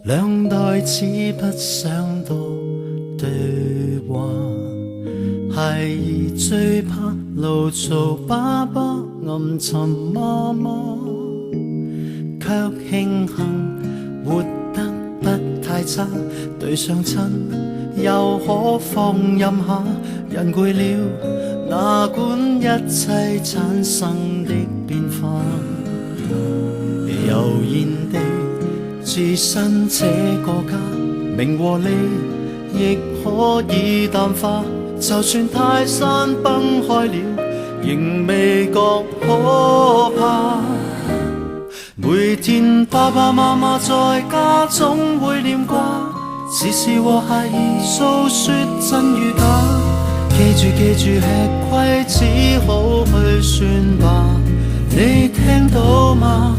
兩代似不想多對話，孩兒最怕怒嘈爸爸，暗沉媽媽，卻慶幸活得不太差，對上親又可放任下，人攰了哪管一切產生的變化，悠然地置身這個家，名和利亦可以淡化，就算泰山崩開了，仍未覺可怕。每天爸爸媽媽在家總會念掛，時時和孩兒訴說真與假，記住吃虧只好去算吧，你聽到嗎？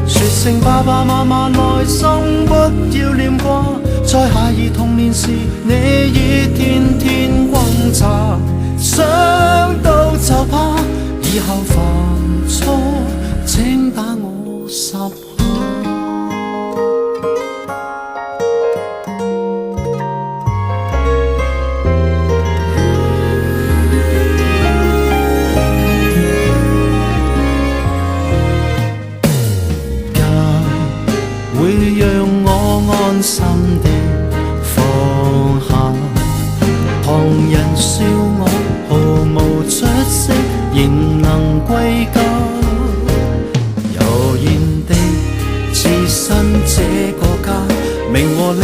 說聲爸爸媽媽內心不要念掛，在孩兒童年時你已天天轟炸，想到就怕以後犯錯請打我10下。會讓我安心地放下，旁人笑我毫無出息，仍能歸家，悠然地置身這個家，名和利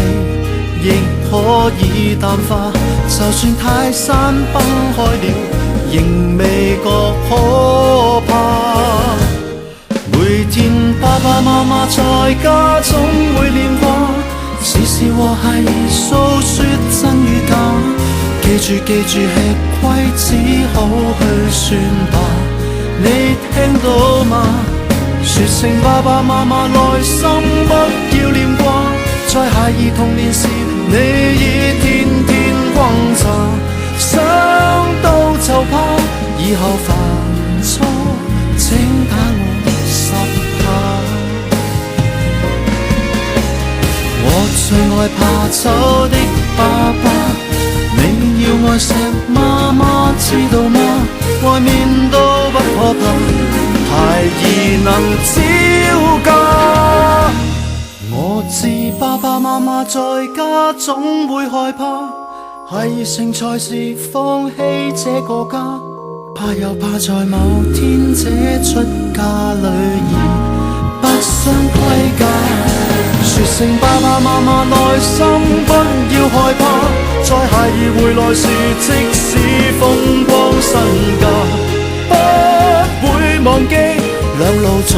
亦可以淡化，就算泰山崩開了，仍未覺可怕。每天爸爸媽媽在家總會念掛，時時和孩兒訴說真與假，記住吃虧只好去算吧，你聽到嗎？說聲爸爸媽媽內心不要念掛，在孩兒童年時你已天天轟炸，想到就怕以後犯錯請打我10下。我最愛怕醜的爸爸，你要愛錫媽媽知道嗎？外面都不可怕，孩兒能招架。我知爸爸媽媽在家總會害怕，孩兒成才時放棄這個家，怕又怕在某天這出家女兒不想歸家。說聲爸爸媽媽內心不要害怕，在孩兒回來時即使風光身家，不會忘記兩老在